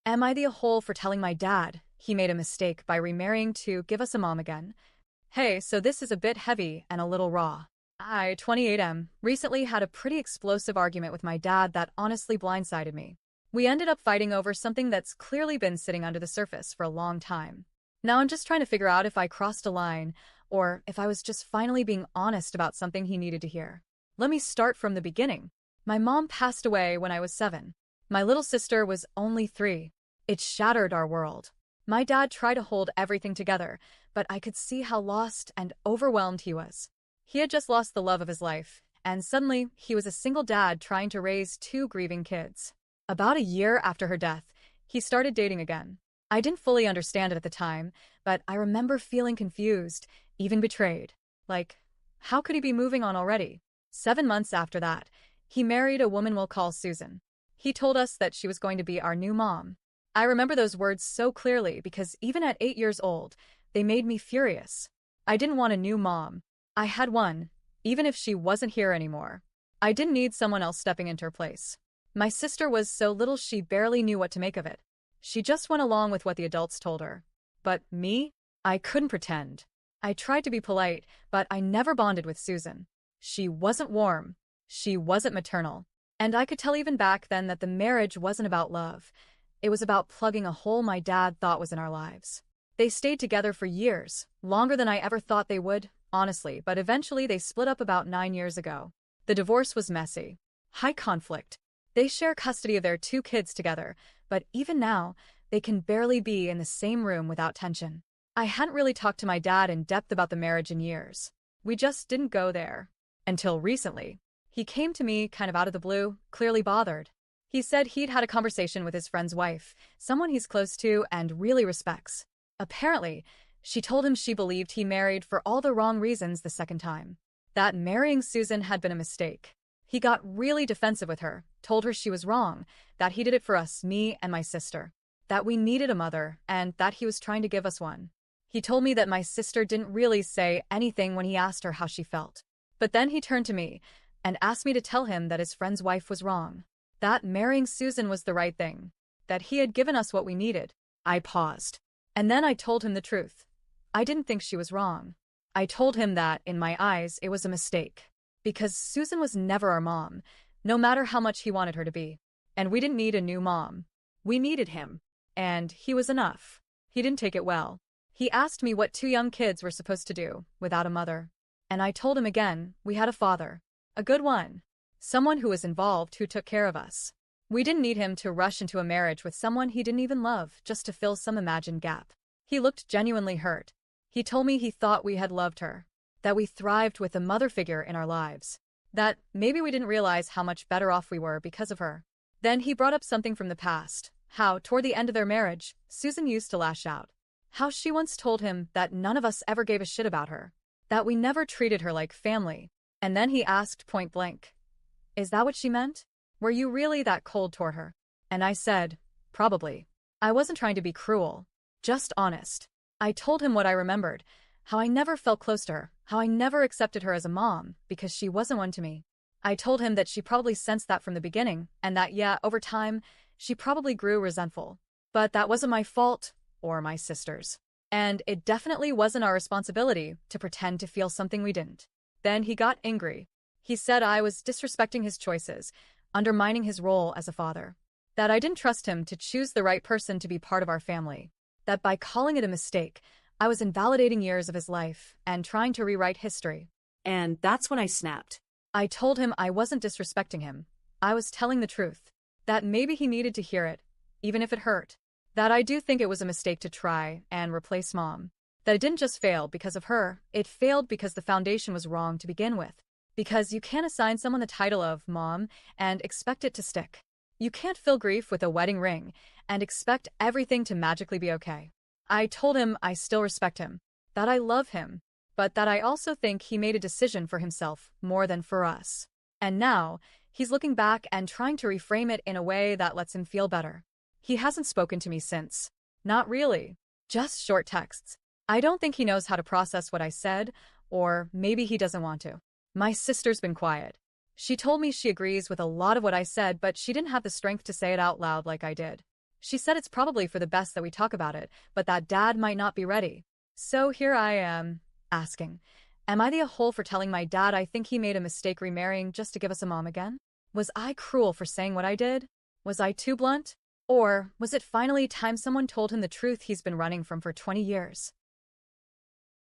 Am I the a-hole for telling my dad he made a mistake by remarrying to give us a mom again? Hey, so this is a bit heavy and a little raw. I, 28M, recently had a pretty explosive argument with my dad that honestly blindsided me. We ended up fighting over something that's clearly been sitting under the surface for a long time. Now I'm just trying to figure out if I crossed a line or if I was just finally being honest about something he needed to hear. Let me start from the beginning. My mom passed away when I was 7. My little sister was only 3. It shattered our world. My dad tried to hold everything together, but I could see how lost and overwhelmed he was. He had just lost the love of his life, and suddenly he was a single dad trying to raise 2 grieving kids. About a year after her death, he started dating again. I didn't fully understand it at the time, but I remember feeling confused, even betrayed. Like, how could he be moving on already? 7 months after that, he married a woman we'll call Susan. He told us that she was going to be our new mom. I remember those words so clearly because even at 8 years old, they made me furious. I didn't want a new mom. I had one, even if she wasn't here anymore. I didn't need someone else stepping into her place. My sister was so little she barely knew what to make of it. She just went along with what the adults told her. But me? I couldn't pretend. I tried to be polite, but I never bonded with Susan. She wasn't warm. She wasn't maternal. And I could tell even back then that the marriage wasn't about love. It was about plugging a hole my dad thought was in our lives. They stayed together for years, longer than I ever thought they would, honestly, but eventually they split up about 9 years ago. The divorce was messy. High conflict. They share custody of their 2 kids together, but even now, they can barely be in the same room without tension. I hadn't really talked to my dad in depth about the marriage in years. We just didn't go there. Until recently. He came to me kind of out of the blue, clearly bothered. He said he'd had a conversation with his friend's wife, someone he's close to and really respects. Apparently, she told him she believed he married for all the wrong reasons the second time. That marrying Susan had been a mistake. He got really defensive with her, told her she was wrong, that he did it for us, me and my sister, that we needed a mother, and that he was trying to give us one. He told me that my sister didn't really say anything when he asked her how she felt. But then he turned to me and asked me to tell him that his friend's wife was wrong. That marrying Susan was the right thing. That he had given us what we needed. I paused. And then I told him the truth. I didn't think she was wrong. I told him that, in my eyes, it was a mistake. Because Susan was never our mom, no matter how much he wanted her to be. And we didn't need a new mom. We needed him. And he was enough. He didn't take it well. He asked me what 2 young kids were supposed to do without a mother. And I told him again, we had a father. A good one. Someone who was involved, who took care of us. We didn't need him to rush into a marriage with someone he didn't even love just to fill some imagined gap. He looked genuinely hurt. He told me he thought we had loved her. That we thrived with a mother figure in our lives. That maybe we didn't realize how much better off we were because of her. Then he brought up something from the past. How, toward the end of their marriage, Susan used to lash out. How she once told him that none of us ever gave a shit about her. That we never treated her like family. And then he asked point blank, "Is that what she meant? Were you really that cold toward her?" And I said, "Probably." I wasn't trying to be cruel. Just honest. I told him what I remembered. How I never felt close to her. How I never accepted her as a mom, because she wasn't one to me. I told him that she probably sensed that from the beginning, and that, yeah, over time, she probably grew resentful. But that wasn't my fault, or my sister's. And it definitely wasn't our responsibility to pretend to feel something we didn't. Then he got angry. He said I was disrespecting his choices, undermining his role as a father. That I didn't trust him to choose the right person to be part of our family. That by calling it a mistake, I was invalidating years of his life and trying to rewrite history. And that's when I snapped. I told him I wasn't disrespecting him. I was telling the truth. That maybe he needed to hear it, even if it hurt. That I do think it was a mistake to try and replace mom. That it didn't just fail because of her, it failed because the foundation was wrong to begin with. Because you can't assign someone the title of mom and expect it to stick. You can't fill grief with a wedding ring and expect everything to magically be okay. I told him I still respect him, that I love him, but that I also think he made a decision for himself more than for us. And now, he's looking back and trying to reframe it in a way that lets him feel better. He hasn't spoken to me since. Not really. Just short texts. I don't think he knows how to process what I said, or maybe he doesn't want to. My sister's been quiet. She told me she agrees with a lot of what I said, but she didn't have the strength to say it out loud like I did. She said it's probably for the best that we talk about it, but that dad might not be ready. So here I am, asking, am I the a-hole for telling my dad I think he made a mistake remarrying just to give us a mom again? Was I cruel for saying what I did? Was I too blunt? Or was it finally time someone told him the truth he's been running from for 20 years?